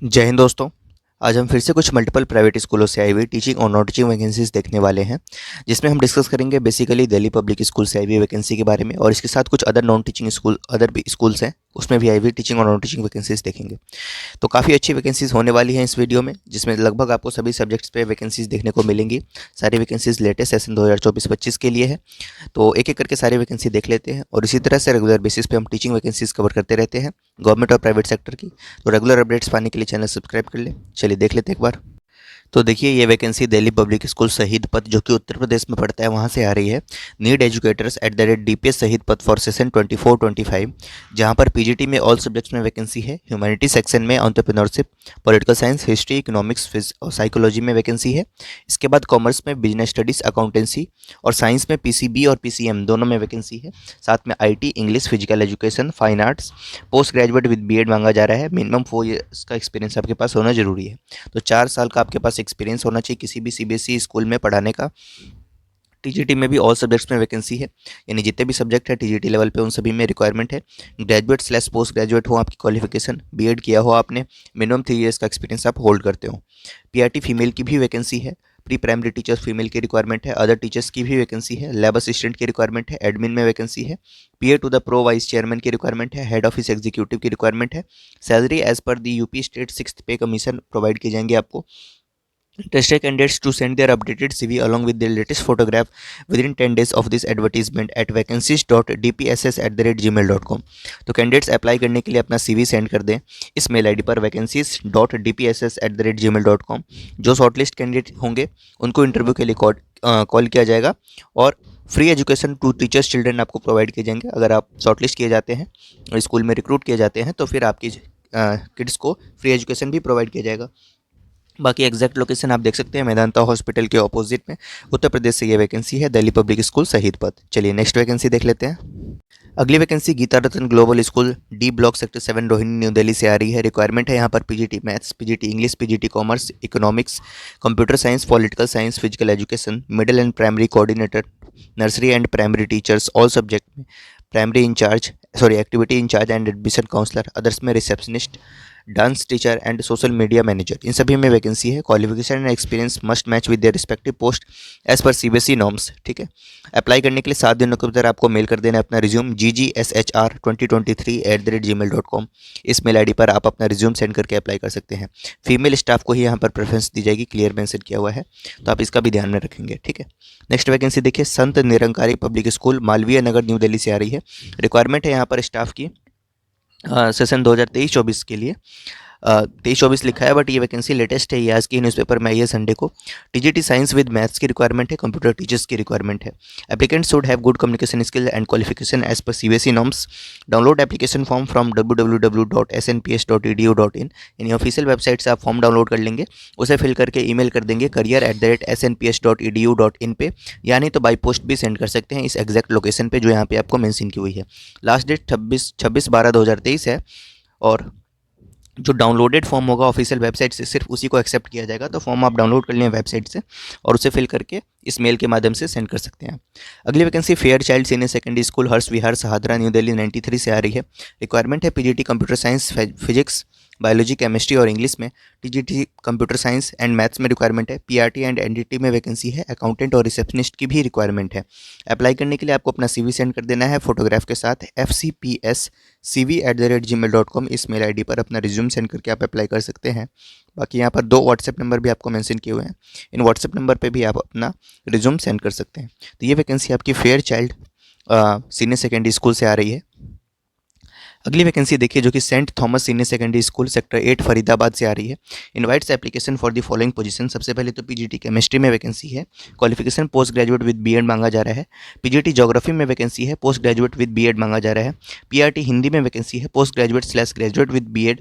जय हिंद दोस्तों। आज हम फिर से कुछ मल्टीपल प्राइवेट स्कूलों से आई हुई टीचिंग और नॉन टीचिंग वैकेंसीज देखने वाले हैं, जिसमें हम डिस्कस करेंगे बेसिकली दिल्ली पब्लिक स्कूल से आई हुई वैकेंसी के बारे में, और इसके साथ कुछ other non teaching school other भी स्कूल्स हैं उसमें भी आई हुई टीचिंग और नॉन टीचिंग वैकेंसीज देखेंगे। तो काफ़ी अच्छी वैकेंसीज होने वाली हैं इस वीडियो में, जिसमें लगभग आपको सभी सब्जेक्ट्स पे वैकेंसीज देखने को मिलेंगी। सारी वैकेंसीज लेटेस्ट सेशन 2024-25 के लिए है। तो एक एक करके सारी वैकेंसी देख लेते हैं, और इसी तरह से रेगुलर बेसिस पे हम टीचिंग वैकेंसीज कवर करते रहते हैं, गवर्नमेंट और प्राइवेट सेक्टर की। तो रेगुलर अपडेट्स पाने के लिए चैनल सब्सक्राइब कर ले। चलिए देख लेते हैं एक बार। तो देखिए, ये वैकेंसी दिल्ली पब्लिक स्कूल शहीद पथ, जो कि उत्तर प्रदेश में पड़ता है, वहाँ से आ रही है। Need educators at the rate DPS शहीद पथ फॉर सेशन 24-25, जहाँ पर PGT में ऑल सब्जेक्ट्स में वैकेंसी है। ह्यूमैनिटी सेक्शन में entrepreneurship, political science, history, economics, physics और साइकोलॉजी में वैकेंसी है। इसके बाद कॉमर्स में बिजनेस स्टडीज़, अकाउंटेंसी, और साइंस में PCB और PCM दोनों में वैकेंसी है। साथ में IT, English, physical education, fine arts, post graduate with B.Ed मांगा जा रहा है। मिनिमम 4 ईयर्स का एक्सपीरियंस आपके पास होना जरूरी है। तो 4 साल का आपके पास एक्सपीरियंस होना चाहिए किसी भी CBSE स्कूल में पढ़ाने का। TGT में भी ऑल सब्जेक्ट्स में वैकेंसी है, यानी जितने भी सब्जेक्ट है TGT लेवल पे उन सभी में रिक्वायरमेंट है। ग्रेजुएट स्लैश पोस्ट ग्रेजुएट हो आपकी क्वालिफिकेशन, B.Ed किया हो आपने, मिनिमम 3 ईयर्स का एक्सपीरियंस आप होल्ड करते हो। PRT फीमेल की भी वैकेंसी है। प्री प्राइमरी टीचर्स फीमेल की रिक्वायरमेंट है। अदर टीचर्स की भी वैकेंसी है। लैब असिस्टेंट की रिक्वायरमेंट है। एडमिन में वैकेंसी है। PA to the pro vice chairman की रिक्वायरमेंट है। हेड ऑफिस एग्जीक्यूटिव की रिक्वायरमेंट है। Salary as per the UP state 6th पे कमीशन प्रोवाइड किए जाएंगे आपको। Interested candidates to send their updated CV along with their latest photograph within 10 days of this advertisement at vacancies.dpss@gmail.com। तो candidates apply करने के लिए अपना CV सेंड कर दें इस मेल आईडी पर vacancies.dpss@gmail.com। जो शॉर्टलिस्ट कैंडिडेट होंगे उनको इंटरव्यू के लिए कॉल किया जाएगा, और free education to teachers children आपको प्रोवाइड किए जाएंगे। अगर आप शॉर्टलिस्ट किए जाते हैं और स्कूल में रिक्रूट किए जाते हैं तो फिर आपकी किड्स को फ्री एजुकेशन भी प्रोवाइड किया जाएगा। बाकी एग्जैक्ट लोकेशन आप देख सकते हैं, मेदांता हॉस्पिटल के ऑपोजिट में उत्तर प्रदेश से ये वैकेंसी है, दिल्ली पब्लिक स्कूल शहीद पथ। चलिए नेक्स्ट वैकेंसी देख लेते हैं। अगली vacancy Geeta Ratan global school D block sector 7 Rohini new Delhi से आ रही है। रिक्वायरमेंट है यहाँ पर PGT maths, PGT English, PGT commerce, economics, computer science, political science, physical education, middle and primary coordinator, nursery and primary teachers all subject में, primary incharge activity incharge and admission counsellor, others में receptionist, dance teacher and social media manager, इन सभी में vacancy है। Qualification and experience must match with their respective post as per CBSE norms. ठीक है। Apply करने के लिए 7 दिनों के भीतर आपको मेल कर देना है अपना रिज्यूम ggshR2023@gmail.com। इस मेल आईडी पर आप अपना रिज्यूम सेंड करके अप्लाई कर सकते हैं। फीमेल स्टाफ को ही यहाँ पर प्रेफरेंस दी जाएगी, क्लियर मेंशन किया हुआ है, तो आप इसका भी ध्यान में रखेंगे। ठीक है। नेक्स्ट वैकेंसी देखिए, Sant Nirankari public school Malviya Nagar new Delhi से आ रही है। रिक्वायरमेंट है यहाँ पर स्टाफ की सेशन 2023-24 के लिए। 23-24 लिखा है, बट ये वैकेंसी लेटेस्ट है, ये आज की न्यूज़पेपर में आई है संडे को। TGT साइंस विद मैथ्स की रिक्वायरमेंट है। कंप्यूटर टीचर्स की रिक्वायरमेंट है। Applicant should have good communication skill and qualification as per CBSE norms. Download application form from www.snps.edu.in। यानी ऑफिशियल वेबसाइट से आप फॉर्म डाउनलोड कर लेंगे, उसे फिल करके ईमेल कर देंगे career@snps.edu.in पे, यानी तो बाई पोस्ट भी सेंड कर सकते हैं इस एग्जैक्ट लोकेशन पे जो यहाँ पे आपको मेंशन की हुई है। लास्ट डेट 26/12/2023 है, और जो डाउनलोडेड फॉर्म होगा ऑफिशियल वेबसाइट से सिर्फ उसी को एक्सेप्ट किया जाएगा। तो फॉर्म आप डाउनलोड कर लें वेबसाइट से और उसे फिल करके इस मेल के माध्यम से सेंड कर सकते हैं। अगली vacancy fair child senior secondary school Harsh Vihar Shahdara new Delhi 93 से आ रही है। रिक्वायरमेंट है PGT computer science, physics, biology, chemistry और इंग्लिश में। TGT computer science and maths में रिक्वायरमेंट है। PRT एंड NDT में वैकेंसी है। अकाउंटेंट और रिसेप्शनिस्ट की भी रिक्वायरमेंट है। अप्लाई करने के लिए आपको अपना CV सेंड कर देना है फोटोग्राफ के साथ fcpscv@gmail.com। इस मेल आईडी पर अपना रिज्यूम सेंड करके आप अप्लाई कर सकते हैं। बाकी यहाँ पर 2 व्हाट्सएप नंबर भी आपको मेंशन किए हुए हैं, इन व्हाट्सएप नंबर पे भी आप अपना रिज्यूम सेंड कर सकते हैं। तो ये वैकेंसी आपकी fair child senior secondary school से आ रही है। अगली वैकेंसी देखिए, जो कि saint Thomas senior secondary school sector 8 Faridabad से आ रही है। Invites application for the following position. सबसे पहले तो PGT केमिस्ट्री में वैकेंसी है। Qualification post graduate with B.Ed मांगा जा रहा है। PGT ज्योग्राफी में वैकेंसी है। पोस्ट ग्रेजुएट विद B.Ed मांगा जा रहा है। PRT हिंदी में वैकेंसी है। Post graduate slash graduate with B.Ed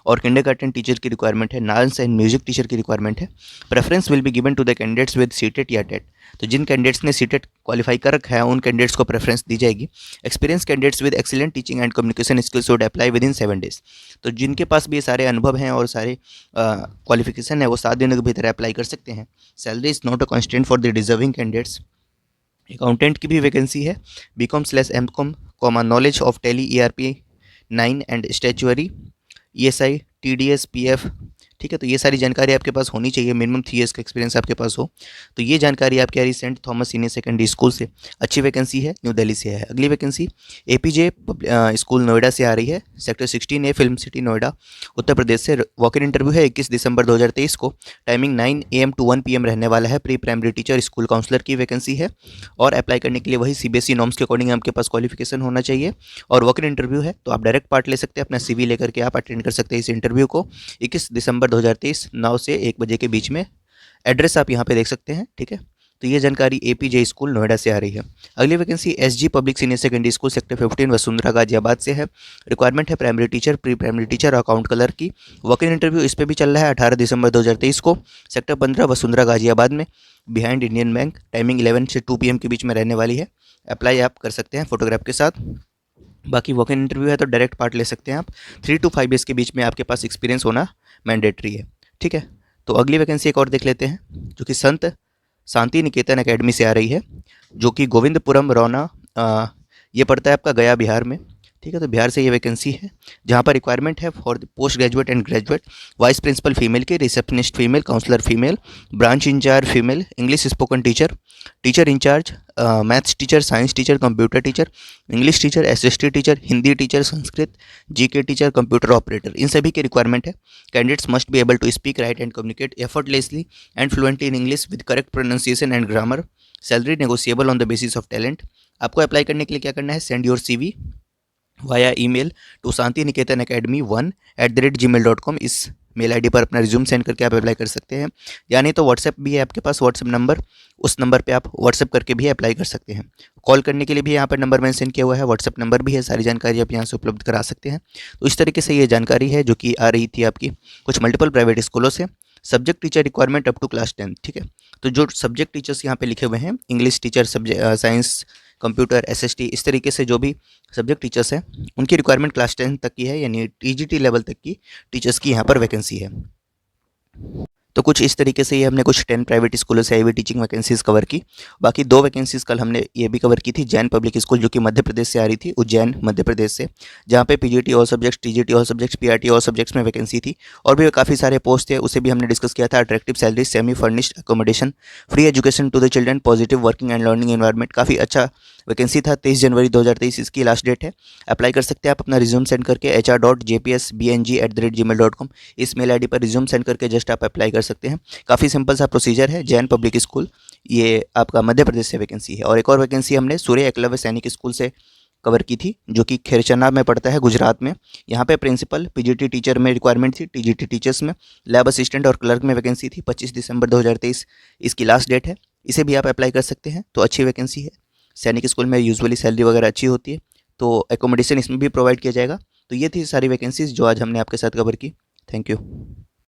और किंडरगार्टन टीचर की रिक्वायरमेंट है। डांस एंड म्यूजिक टीचर की रिक्वायरमेंट है। Preference will be given to the candidates with CTET या टेट। तो जिन कैंडिडेट्स ने सीटेट क्वालिफाई कर रखा है उन कैंडिडेट्स को प्रेफरेंस दी जाएगी। Experience candidates with excellent teaching and communication skills would apply within 7 days. तो जिनके पास भी ये सारे अनुभव हैं और सारे क्वालिफिकेशन है वो 7 दिनों के भीतर अप्लाई कर सकते हैं। Salary is not a constant for the deserving candidates. Accountant की भी वैकेंसी है। BCom/MCom, knowledge of Tally ERP 9 and statutory ESI TDS PF, ठीक है। तो ये सारी जानकारी आपके पास होनी चाहिए, मिनिमम 3 ईयर्स का एक्सपीरियंस आपके पास हो। तो ये जानकारी आपकी आ रही saint Thomas senior secondary school से। अच्छी वैकेंसी है, न्यू दिल्ली से है। अगली वैकेंसी APJ स्कूल नोएडा से आ रही है, sector 16A, film city Noida, Uttar Pradesh से। वॉक इन इंटरव्यू है 21 दिसंबर 2023 को। टाइमिंग 9 AM to 1 PM रहने वाला है। Pre primary teacher, school counsellor की वैकेंसी है। और अप्लाई करने के लिए वही CBSE नॉर्म्स के अकॉर्डिंग आपके पास क्वालिफिकेशन होना चाहिए। और वॉक इन इंटरव्यू है, तो आप डायरेक्ट पार्ट ले सकते हैं, अपना CV लेकर के आप अटेंड कर सकते हैं इस इंटरव्यू को। 21 दिसंबर 2023 9 से 1 बजे के बीच में। एड्रेस आप यहाँ पे देख सकते हैं, ठीक है। तो ये जानकारी APJ स्कूल नोएडा से आ रही है। अगली vacancy SG public senior secondary school sector 15 Vasundhara Ghaziabad से है। रिक्वायरमेंट है primary teacher, pre primary teacher, account colour की। वॉक इन इंटरव्यू इस पर भी चल रहा है 18 दिसंबर 2023 को, सेक्टर 15 वसुंधरा गाजियाबाद में, बिहाइंड इंडियन बैंक। टाइमिंग 11 से 2 PM के बीच में रहने वाली है। अप्लाई आप कर सकते हैं फोटोग्राफ के साथ। बाकी वॉक इन इंटरव्यू है तो डायरेक्ट पार्ट ले सकते हैं आप। 3 to 5 ईयर्स के बीच में आपके पास एक्सपीरियंस होना मैंडेटरी है, ठीक है। तो अगली वैकेंसी एक और देख लेते हैं, जो कि संत शांति निकेतन एकेडमी से आ रही है, जो कि गोविंदपुरम रौना ये पड़ता है आपका गया बिहार में, ठीक है। तो बिहार से ये वैकेंसी है, जहाँ पर रिक्वायरमेंट है for post graduate and graduate, vice principal female के, receptionist female, counsellor female, branch incharge female, English spoken teacher, teacher incharge, maths teacher, science teacher, computer teacher, English teacher, SST teacher, Hindi teacher, Sanskrit, GK teacher, computer operator, इन सभी की requirement है। Candidates must be able to speak, write and communicate effortlessly and fluently in English with correct pronunciation and grammar. Salary negotiable on the basis of talent. आपको apply करने के लिए क्या करना है, send your CV via email to Shanti Niketan academy 1@gmail.com। इस mail ID पर अपना रिज्यूम सेंड करके आप अप्लाई कर सकते हैं। या नहीं तो व्हाट्सएप भी है आपके पास, व्हाट्सएप नंबर, उस नंबर पे आप व्हाट्सएप करके भी अप्लाई कर सकते हैं। कॉल करने के लिए भी यहाँ पर नंबर मेंशन किया हुआ है, व्हाट्सएप नंबर भी है, सारी जानकारी आप यहाँ से उपलब्ध करा सकते हैं। तो इस तरीके से ये जानकारी है जो कि आ रही थी आपकी कुछ मल्टीपल प्राइवेट स्कूलों से। Subject teacher requirement up to class 10, ठीक है। तो जो सब्जेक्ट टीचर्स यहाँ पे लिखे हुए हैं, English teacher, science, computer, SST, इस तरीके से जो भी सब्जेक्ट टीचर्स हैं, उनकी रिक्वायरमेंट क्लास 10 तक की है, यानी TGT लेवल तक की टीचर्स की यहाँ पर वैकेंसी है। तो कुछ इस तरीके से ये हमने कुछ 10 प्राइवेट स्कूलों से आई हुई टीचिंग वैकेंसीज़ कवर की। बाकी 2 वैकेंसीज़ कल हमने ये भी कवर की थी, जैन पब्लिक स्कूल जो कि मध्य प्रदेश से आ रही थी, उज्जैन मध्य प्रदेश से, जहाँ पे PGT all subjects, TGT all subjects, PRT all subjects में वैकेंसी थी। और भी काफ़ी सारे पोस्ट थे, उसे भी हमने डिस्कस किया था। Attractive salary, semi furnished accommodation, free education to the children, positive working and learning environment. काफ़ी अच्छा वैकेंसी था। 23 जनवरी 2023 इसकी लास्ट डेट है। अप्लाई कर सकते हैं आप अपना रिज्यूम सेंड करके hr.jpsbng@gmail.com, इस मेल ID पर रिज्यूम सेंड करके जस्ट आप अप्लाई कर सकते हैं। काफ़ी सिंपल सा प्रोसीजर है। जैन पब्लिक स्कूल, ये आपका मध्य प्रदेश से वैकेंसी है। और एक और वैकेंसी हमने सूर्य एकलव्य सैनिक स्कूल से कवर की थी, जो कि खेरचना में पड़ता है, गुजरात में। यहाँ पे प्रिंसिपल, PGT टीचर में रिक्वायरमेंट थी, TGT टीचर्स में, लैब असिस्टेंट और क्लर्क में वैकेंसी थी। 25 दिसंबर 2023 इसकी लास्ट डेट है। इसे भी आप अप्लाई कर सकते हैं। तो अच्छी वैकेंसी है। सैनिक स्कूल में यूजुअली सैलरी वगैरह अच्छी होती है, तो एकोमोडेशन इसमें भी प्रोवाइड किया जाएगा। तो ये थी सारी वैकेंसीज जो आज हमने आपके साथ कवर की। Thank you.